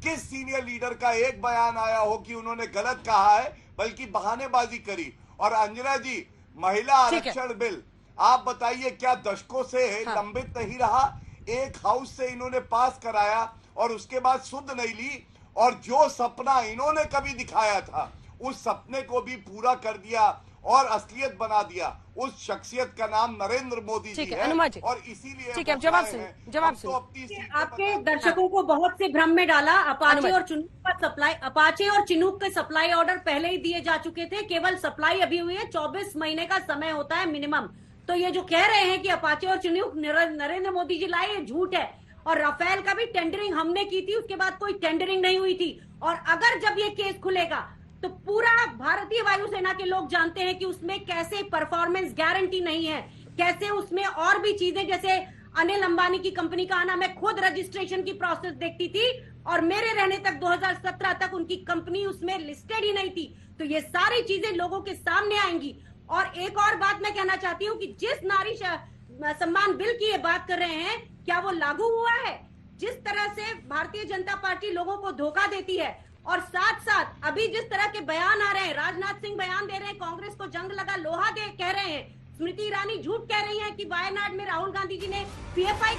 किस सीनियर लीडर का एक बयान आया हो कि उन्होंने गलत कहा है, बल्कि बहानेबाजी करी? और अंजना जी, महिला आरक्षण बिल आप बताइए क्या दशकों से लंबित नहीं रहा? एक हाउस से इन्होंने पास कराया और उसके बाद सुध नहीं ली, और जो सपना इन्होंने कभी दिखाया था उस सपने को भी पूरा कर दिया और असलियत बना दिया। उस शख्सियत का नाम नरेंद्र मोदी जी है। और इसीलिए ठीक है, जवाब सुनिए। आपके दर्शकों को बहुत से भ्रम में डाला। अपाचे और चिनूक का सप्लाई, अपाचे और चिनूक के सप्लाई ऑर्डर पहले ही दिए जा चुके थे, केवल सप्लाई अभी हुई है। 24 महीने का समय होता है मिनिमम। तो ये जो कह रहे हैं कि अपाचे और चिनूक नरेंद्र मोदी जी लाए, ये झूठ है। और राफेल का भी टेंडरिंग हमने की थी, उसके बाद कोई टेंडरिंग नहीं हुई थी। और अगर जब ये केस खुलेगा तो पूरा भारतीय वायुसेना के लोग जानते हैं कि उसमें कैसे परफॉर्मेंस गारंटी नहीं है, कैसे उसमें और भी चीजें, जैसे अनिल अंबानी की कंपनी का आना, मैं खुद रजिस्ट्रेशन की प्रोसेस देखती थी और मेरे रहने तक 2017 तक उनकी कंपनी उसमें लिस्टेड ही नहीं थी। तो ये सारी चीजें लोगों के सामने आएंगी। और एक और बात मैं कहना चाहती हूँ कि जिस नारी सम्मान बिल की ये बात कर रहे हैं, क्या वो लागू हुआ है? जिस तरह से भारतीय जनता पार्टी लोगों को धोखा देती है, और साथ साथ अभी जिस तरह के बयान आ रहे हैं, राजनाथ सिंह बयान दे रहे हैं कांग्रेस को जंग लगा लोहा दे कह रहे हैं, स्मृति ईरानी झूठ कह रही हैं कि वायनाड में राहुल गांधी जी ने पीएफआई।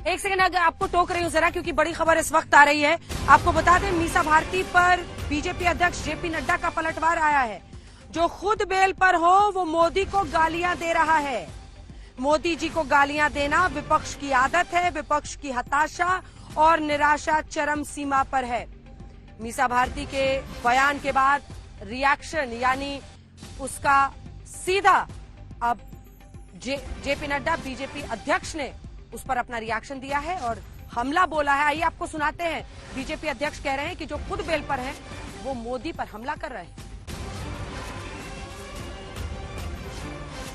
एक सेकंड, अगर आपको टोक रही हूं जरा, क्योंकि बड़ी खबर इस वक्त आ रही है। आपको बता दें, मीसा भारती पर बीजेपी अध्यक्ष जेपी नड्डा का पलटवार आया है। जो खुद बेल पर हो वो मोदी को गालियां दे रहा है। मोदी जी को गालियां देना विपक्ष की आदत है। विपक्ष की हताशा और निराशा चरम सीमा पर है। मीसा भारती के बयान के बाद रिएक्शन, यानी उसका सीधा अब जेपी नड्डा बीजेपी अध्यक्ष ने उस पर अपना रिएक्शन दिया है और हमला बोला है। आइए आपको सुनाते हैं। बीजेपी अध्यक्ष कह रहे हैं कि जो खुद बेल पर है वो मोदी पर हमला कर रहे हैं।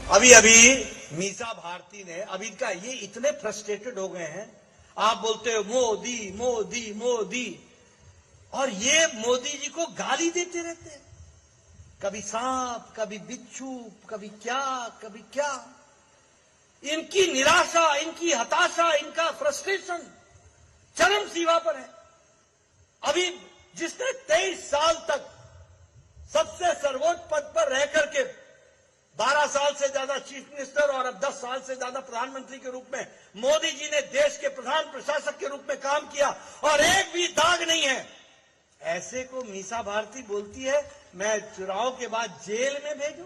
अभी मीसा भारती ने, अभी इनका ये इतने फ्रस्ट्रेटेड हो गए हैं, आप बोलते हो मोदी मोदी मोदी, और ये मोदी जी को गाली देते रहते हैं। कभी सांप, कभी बिच्छू, कभी क्या, कभी क्या। इनकी निराशा, इनकी हताशा, इनका फ्रस्ट्रेशन चरम सीमा पर है। अभी जिसने 23 साल तक सबसे सर्वोच्च पद पर रह करके 12 साल से ज्यादा चीफ मिनिस्टर और अब 10 साल से ज्यादा प्रधानमंत्री के रूप में मोदी जी ने देश के प्रधान प्रशासक के रूप में काम किया और एक भी दाग नहीं है, ऐसे को मीसा भारती बोलती है मैं चुनाव के बाद जेल में भेजूं।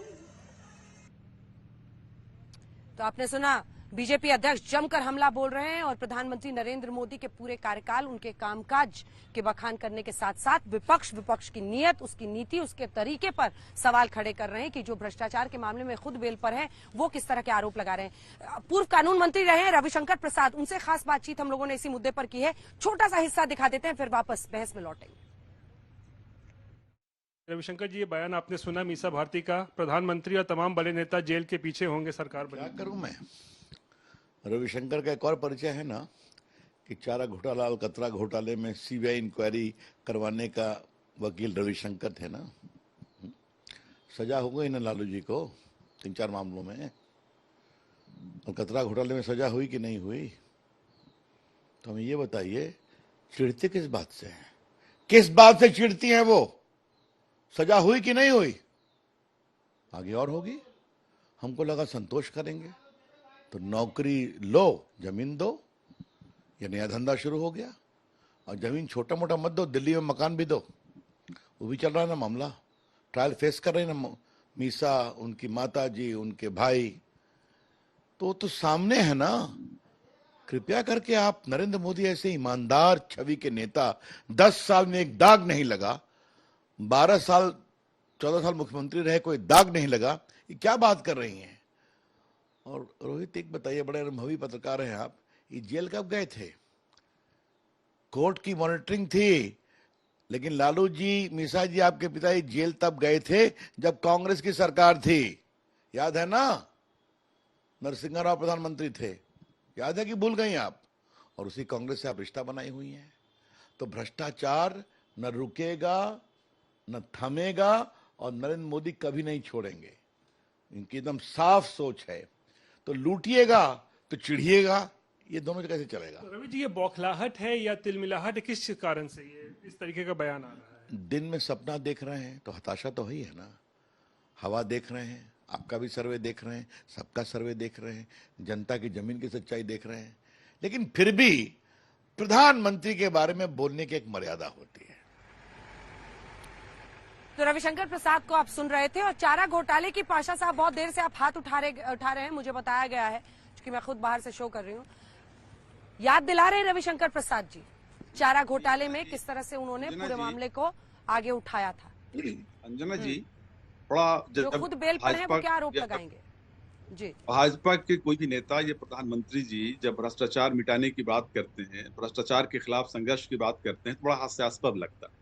तो आपने सुना, बीजेपी अध्यक्ष जमकर हमला बोल रहे हैं और प्रधानमंत्री नरेंद्र मोदी के पूरे कार्यकाल, उनके कामकाज के बखान करने के साथ साथ विपक्ष की नीयत, उसकी नीति, उसके तरीके पर सवाल खड़े कर रहे हैं कि जो भ्रष्टाचार के मामले में खुद बेल पर है वो किस तरह के आरोप लगा रहे हैं। पूर्व कानून मंत्री रहे हैं रविशंकर प्रसाद, उनसे खास बातचीत हम लोगों ने इसी मुद्दे पर की है। छोटा सा हिस्सा दिखा देते हैं, फिर वापस बहस में लौटेंगे। रविशंकर जी, ये बयान आपने सुना मीसा भारती का, प्रधानमंत्री और तमाम बड़े नेता जेल के पीछे होंगे सरकार बनी। क्या करूं मैं? रविशंकर का एक और परिचय है ना कि चारा घोटाला और कतरा घोटाले में सीबीआई इंक्वायरी करवाने का वकील रविशंकर थे ना। सजा हो गई ना लालू जी को 3-4 मामलों में, और कतरा घोटाले में सजा हुई कि नहीं हुई? तो हमें ये बताइए, चिढ़ते किस बात से हैं? किस बात से चिढ़ती हैं वो? सजा हुई कि नहीं हुई? आगे और होगी। हमको लगा संतोष करेंगे, तो नौकरी लो, जमीन दो, या नया धंधा शुरू हो गया। और जमीन छोटा मोटा मत दो, दिल्ली में मकान भी दो, वो भी चल रहा है ना मामला, ट्रायल फेस कर रहे हैं ना मीसा, उनकी माता जी, उनके भाई, तो सामने है ना। कृपया करके आप, नरेंद्र मोदी ऐसे ईमानदार छवि के नेता, 10 साल में एक दाग नहीं लगा, 12 साल 14 साल मुख्यमंत्री रहे, कोई दाग नहीं लगा, ये क्या बात कर रही हैं? और रोहित, एक बताइए, बड़े अनुभवी पत्रकार हैं आप, ये जेल कब गए थे? कोर्ट की मॉनिटरिंग थी, लेकिन लालू जी, मीसा जी, आपके पिताजी जेल तब गए थे जब कांग्रेस की सरकार थी, याद है ना? नरसिंह राव प्रधानमंत्री थे, याद है कि भूल गई आप? और उसी कांग्रेस से आप रिश्ता बनाई हुई हैं। तो भ्रष्टाचार न रुकेगा न थमेगा, और नरेंद्र मोदी कभी नहीं छोड़ेंगे। इनकी एकदम साफ सोच है। तो लूटिएगा तो चिढ़िएगा, ये दोनों कैसे चलेगा? रवि जी, ये बौखलाहट है या तिलमिलाहट, किस कारण से ये इस तरीके का बयान आ रहा है? दिन में सपना देख रहे हैं तो हताशा तो ही है ना। हवा देख रहे हैं, आपका भी सर्वे देख रहे हैं, सबका सर्वे देख रहे हैं, जनता की जमीन की सच्चाई देख रहे हैं, लेकिन फिर भी प्रधानमंत्री के बारे में बोलने की एक मर्यादा होती है। तो रविशंकर प्रसाद को आप सुन रहे थे। और चारा घोटाले की, पाशा साहब बहुत देर से आप हाथ उठा रहे हैं, मुझे बताया गया है, क्योंकि मैं खुद बाहर से शो कर रही हूँ। याद दिला रहे हैं रविशंकर प्रसाद जी चारा घोटाले में किस तरह से उन्होंने पूरे मामले को आगे उठाया था। अंजना जी, बड़ा जो खुद बेल पर है, वो क्या आरोप लगाएंगे? जी, भाजपा के कोई भी नेता, ये प्रधानमंत्री जी जब भ्रष्टाचार मिटाने की बात करते हैं, भ्रष्टाचार के खिलाफ संघर्ष की बात करते हैं, तो बड़ा हास्यास्पद लगता है।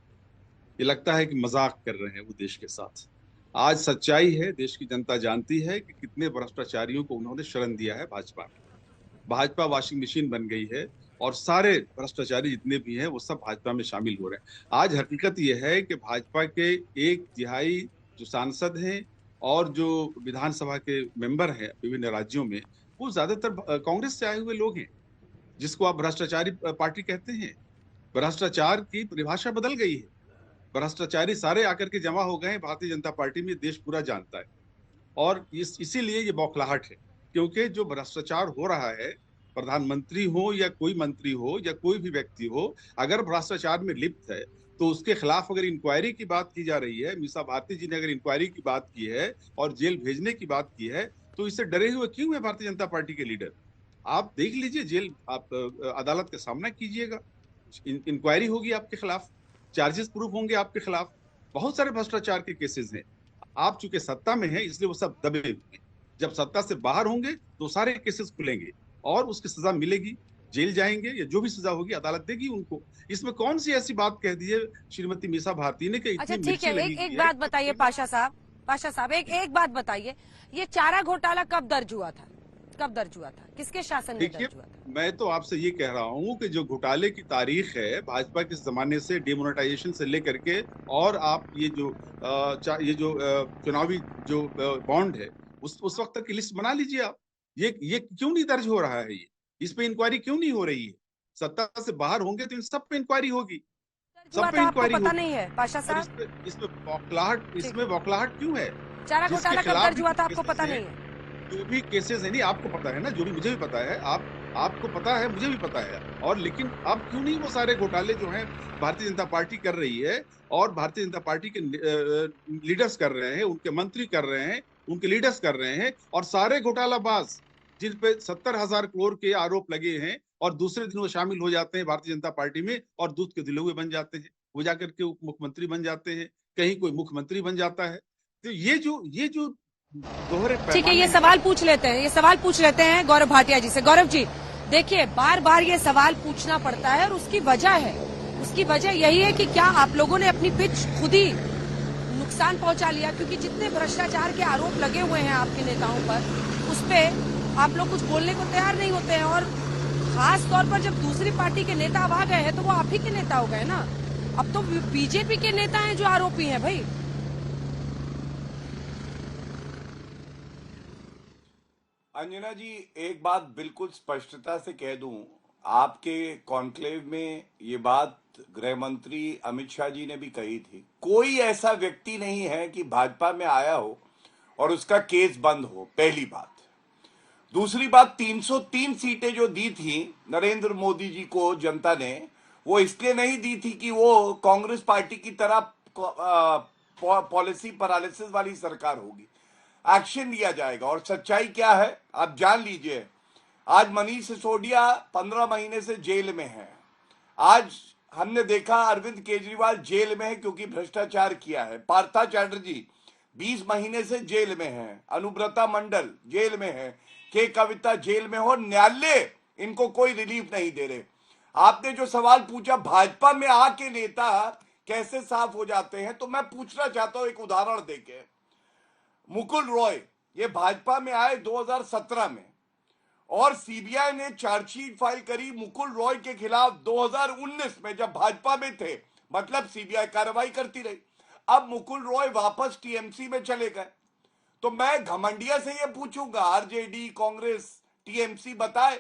ये लगता है कि मजाक कर रहे हैं वो देश के साथ। आज सच्चाई है, देश की जनता जानती है कि कितने भ्रष्टाचारियों को उन्होंने शरण दिया है भाजपा में। भाजपा वॉशिंग मशीन बन गई है और सारे भ्रष्टाचारी जितने भी हैं वो सब भाजपा में शामिल हो रहे हैं। आज हकीकत यह है कि भाजपा के 1/3 जो सांसद हैं और जो विधानसभा के मेंबर हैं विभिन्न राज्यों में, वो ज्यादातर कांग्रेस से आए हुए लोग हैं, जिसको आप भ्रष्टाचारी पार्टी कहते हैं। भ्रष्टाचार की परिभाषा बदल गई है। भ्रष्टाचारी सारे आकर के जमा हो गए हैं भारतीय जनता पार्टी में, देश पूरा जानता है। और इसीलिए ये बौखलाहट है, क्योंकि जो भ्रष्टाचार हो रहा है, प्रधानमंत्री हो या कोई मंत्री हो या कोई भी व्यक्ति हो, अगर भ्रष्टाचार में लिप्त है तो उसके खिलाफ अगर इंक्वायरी की बात की जा रही है, मीसा भारती जी ने अगर इंक्वायरी की बात की है और जेल भेजने की बात की है, तो इससे डरे हुए क्यों है भारतीय जनता पार्टी के लीडर? आप देख लीजिए, जेल आप अदालत का सामना कीजिएगा, इंक्वायरी होगी आपके खिलाफ, चार्जेस प्रूफ होंगे आपके खिलाफ। बहुत सारे भ्रष्टाचार के केसेस हैं। आप चूंकि सत्ता में हैं इसलिए वो सब दबे हुए हैं। जब सत्ता से बाहर होंगे तो सारे केसेस खुलेंगे और उसकी सजा मिलेगी, जेल जाएंगे या जो भी सजा होगी अदालत देगी उनको। इसमें कौन सी ऐसी बात कह दी है श्रीमती मीसा भारती ने कि अच्छा ठीक है, एक बात बताइए पाशा साहब, एक बात बताइए, ये चारा घोटाला कब दर्ज हुआ था? किसके शासन में दर्ज हुआ था? मैं तो आपसे ये कह रहा हूँ कि जो घोटाले की तारीख है भाजपा के जमाने से, डिमोनेटाइजेशन से लेकर के, और आप ये जो चुनावी जो बॉन्ड है उस वक्त तक की लिस्ट बना लीजिए आप। ये क्यों नहीं दर्ज हो रहा है? ये इस पे इंक्वायरी क्यों नहीं हो रही है? सत्ता से बाहर होंगे तो इन सब पे इंक्वायरी होगी, सब पे इंक्वायरी पता होगी। नहीं है पाशा साहब, इसमें बौखलाहट क्यों है? चारा घोटाला कब दर्ज हुआ था आपको पता नहीं है? जो भी केसेस है, नहीं आपको पता है ना, जो भी मुझे भी पता है, आपको पता है, मुझे भी पता है। और लेकिन आप क्यों नहीं वो सारे घोटाले जो हैं भारतीय जनता पार्टी कर रही है और भारतीय जनता पार्टी के लीडर्स कर रहे हैं, उनके मंत्री कर रहे हैं, उनके लीडर्स कर रहे हैं, और सारे घोटालाबाज जिन पे 70,000 करोड़ के आरोप लगे हैं और दूसरे दिन वो शामिल हो जाते हैं भारतीय जनता पार्टी में और दूध के दिले हुए बन जाते हैं, वो जाकर के उप मुख्यमंत्री बन जाते हैं, कहीं कोई मुख्यमंत्री बन जाता है। तो ये जो दोहरे ठीक है, ये सवाल पूछ लेते हैं गौरव भाटिया जी से। गौरव जी, देखिए बार बार ये सवाल पूछना पड़ता है और उसकी वजह यही है कि क्या आप लोगों ने अपनी पिच खुद ही नुकसान पहुंचा लिया? क्योंकि जितने भ्रष्टाचार के आरोप लगे हुए हैं आपके नेताओं पर, उस पे आप लोग कुछ बोलने को तैयार नहीं होते हैं, और खास तौर पर जब दूसरी पार्टी के नेता अब आ गए हैं तो वो आप ही के नेता हो गए ना। अब तो बीजेपी के नेता हैं जो आरोपी हैं भाई। अंजना जी, एक बात बिल्कुल स्पष्टता से कह दूं, आपके कॉन्क्लेव में ये बात गृह मंत्री अमित शाह जी ने भी कही थी, कोई ऐसा व्यक्ति नहीं है कि भाजपा में आया हो और उसका केस बंद हो, पहली बात। दूसरी बात, 303 सीटें जो दी थी नरेंद्र मोदी जी को जनता ने, वो इसलिए नहीं दी थी कि वो कांग्रेस पार्टी की तरह पॉलिसी पैरालिसिस वाली सरकार होगी। एक्शन लिया जाएगा, और सच्चाई क्या है आप जान लीजिए। आज मनीष सिसोदिया 15 महीने से जेल में है। आज हमने देखा अरविंद केजरीवाल जेल में है क्योंकि भ्रष्टाचार किया है। पार्था चैटर्जी 20 महीने से जेल में है। अनुव्रता मंडल जेल में है। के कविता जेल में हो। न्यायालय इनको कोई रिलीफ नहीं दे रहे। आपने जो सवाल पूछा भाजपा में आके नेता कैसे साफ हो जाते हैं, तो मैं पूछना चाहता हूं एक उदाहरण देके। मुकुल रॉय ये भाजपा में आए 2017 में, और सीबीआई ने चार्जशीट फाइल करी मुकुल रॉय के खिलाफ 2019 में, जब भाजपा में थे। मतलब सीबीआई कार्रवाई करती रही। अब मुकुल रॉय वापस टीएमसी में चले गए, तो मैं घमंडिया से ये पूछूंगा, आरजेडी, कांग्रेस, टीएमसी बताए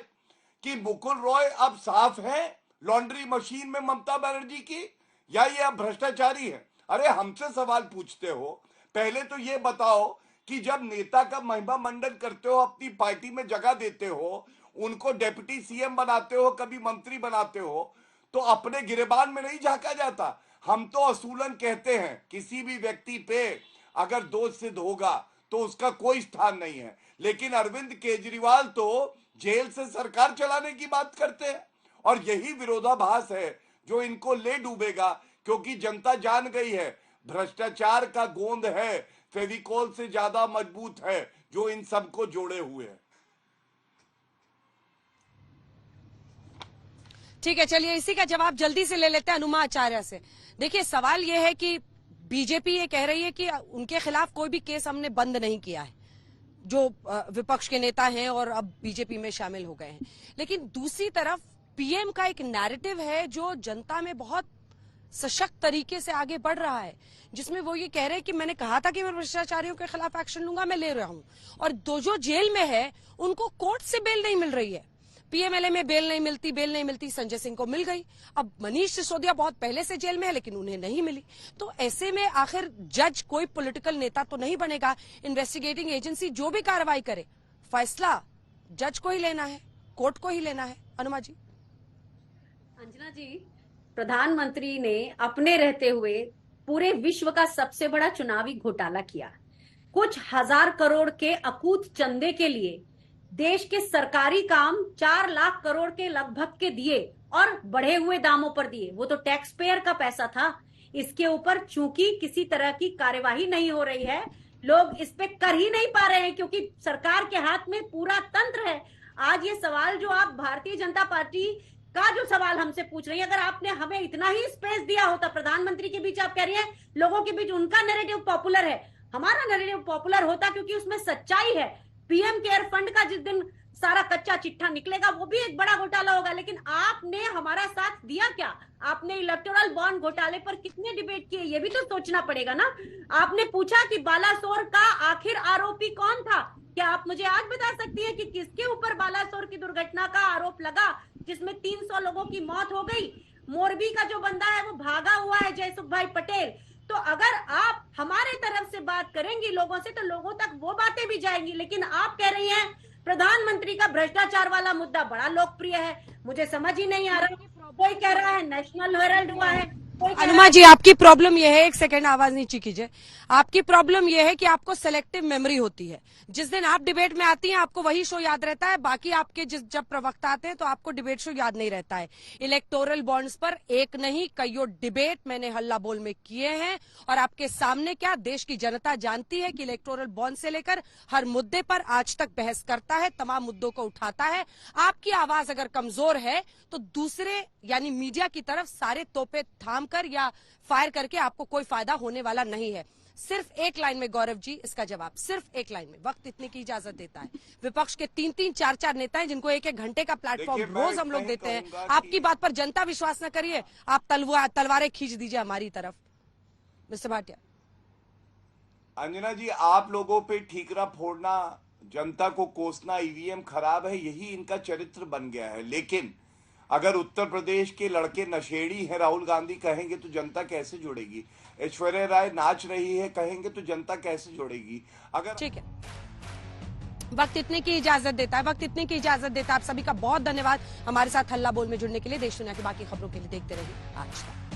कि मुकुल रॉय अब साफ है लॉन्ड्री मशीन में ममता बनर्जी की, या ये अब भ्रष्टाचारी है? अरे हमसे सवाल पूछते हो, पहले तो ये बताओ कि जब नेता का महिमा मंडन करते हो, अपनी पार्टी में जगह देते हो, उनको डिप्टी सीएम बनाते हो, कभी मंत्री बनाते हो, तो अपने गिरेबान में नहीं झांका जाता। हम तो असूलन कहते हैं किसी भी व्यक्ति पे अगर दोष सिद्ध होगा तो उसका कोई स्थान नहीं है। लेकिन अरविंद केजरीवाल तो जेल से सरकार चलाने की बात करते हैं, और यही विरोधाभास है जो इनको ले डूबेगा, क्योंकि जनता जान गई है भ्रष्टाचार का गोंद है, फेविकोल से ज्यादा मजबूत है, जो इन सबको जोड़े हुए है। ठीक है, चलिए इसी का जवाब जल्दी से ले लेते हैं अनुमा आचार्य से। देखिए सवाल यह है कि बीजेपी ये कह रही है कि उनके खिलाफ कोई भी केस हमने बंद नहीं किया है, जो विपक्ष के नेता हैं और अब बीजेपी में शामिल हो गए हैं। लेकिन दूसरी तरफ पीएम का एक नैरेटिव है जो जनता में बहुत सशक्त तरीके से आगे बढ़ रहा है, जिसमें वो ये कह रहे हैं कि मैंने कहा था कि मैं भ्रष्टाचारियों के खिलाफ एक्शन लूंगा, मैं ले रहा हूं। और दो जो जेल में है उनको कोर्ट से बेल नहीं मिल रही है। पीएमएलए में बेल नहीं मिलती, संजय सिंह को मिल गई। अब मनीष सिसोदिया बहुत पहले से जेल में है लेकिन उन्हें नहीं मिली। तो ऐसे में आखिर जज कोई पॉलिटिकल नेता तो नहीं बनेगा। इन्वेस्टिगेटिंग एजेंसी जो भी कार्रवाई करे, फैसला जज को ही लेना है, कोर्ट को ही लेना है। अनुमा जी। अंजना जी, प्रधानमंत्री ने अपने रहते हुए पूरे विश्व का सबसे बड़ा चुनावी घोटाला किया। कुछ हजार करोड़ के अकूत चंदे के लिए देश के सरकारी काम 4 लाख करोड़ के लगभग के दिए, और बढ़े हुए दामों पर दिए। वो तो टैक्स पेयर का पैसा था। इसके ऊपर चूंकि किसी तरह की कार्यवाही नहीं हो रही है, लोग इस पे कर ही नहीं पा रहे हैं, क्योंकि सरकार के हाथ में पूरा तंत्र है। आज ये सवाल जो आप भारतीय जनता पार्टी का जो सवाल हमसे पूछ रही है, अगर आपने हमें इतना ही स्पेस दिया होता, प्रधानमंत्री के बीच आप कह रही हैं लोगों के बीच उनका नैरेटिव पॉपुलर है, हमारा नैरेटिव पॉपुलर होता, क्योंकि उसमें सच्चाई है। पीएम केयर फंड का जिस दिन सारा कच्चा चिट्ठा निकलेगा वो भी एक बड़ा घोटाला होगा। लेकिन आपने हमारा साथ दिया क्या? आपने इलेक्टोरल बॉन्ड घोटाले पर कितने डिबेट किए, ये भी तो सोचना पड़ेगा ना। आपने पूछा कि बालासोर का आखिर आरोपी कौन था, क्या आप मुझे आज बता सकती हैं कि किसके ऊपर बालासोर की दुर्घटना का आरोप लगा जिसमें 300 लोगों की मौत हो गई? मोरबी का जो बंदा है वो भागा हुआ है, जयसुख भाई पटेल। तो अगर आप हमारे तरफ से बात करेंगी लोगों से तो लोगों तक वो बातें भी जाएंगी, लेकिन आप कह रही हैं प्रधानमंत्री का भ्रष्टाचार वाला मुद्दा बड़ा लोकप्रिय है। मुझे समझ ही नहीं आ रहा। कोई कह रहा है नेशनल हेराल्ड हुआ है, अनुमा जी आपकी प्रॉब्लम यह है, एक सेकंड आवाज नीचे कीजिए। आपकी प्रॉब्लम यह है कि आपको सेलेक्टिव मेमोरी होती है। जिस दिन आप डिबेट में आती हैं आपको वही शो याद रहता है, बाकी आपके जब प्रवक्ता आते हैं तो आपको डिबेट शो याद नहीं रहता है। इलेक्टोरल बॉन्ड्स पर एक नहीं कईयों डिबेट मैंने हल्ला बोल में किए हैं और आपके सामने क्या देश की जनता जानती है कि इलेक्टोरल बॉन्ड से लेकर हर मुद्दे पर आज तक बहस करता है, तमाम मुद्दों को उठाता है। आपकी आवाज अगर कमजोर है तो दूसरे यानी मीडिया की तरफ सारे तोपे थाम कर या फायर करके आपको कोई फायदा होने वाला नहीं है। सिर्फ एक लाइन में गौरव जी इसका जवाब, सिर्फ एक लाइन में। वक्त इतने की इजाजत देता है। विपक्ष के 3-3, 4-4 नेता हैं जिनको 1-1 घंटे का प्लेटफॉर्म रोज हम लोग देते हैं। आपकी बात पर जनता विश्वास न करिए, आप तलवारें खींच दीजिए हमारी तरफ। मिस्टर भाटिया। अंजना जी, आप लोगों पे ठीकरा फोड़ना, जनता को कोसना, ईवीएम खराब है, यही इनका चरित्र बन गया है। लेकिन अगर उत्तर प्रदेश के लड़के नशेड़ी हैं राहुल गांधी कहेंगे तो जनता कैसे जुड़ेगी? ऐश्वर्या राय नाच रही है कहेंगे तो जनता कैसे जुड़ेगी? अगर ठीक है, वक्त इतने की इजाजत देता है, वक्त इतने की इजाजत देता है। आप सभी का बहुत धन्यवाद हमारे साथ हल्ला बोल में जुड़ने के लिए। देश दुनिया की बाकी खबरों के लिए देखते रहिए आज तक।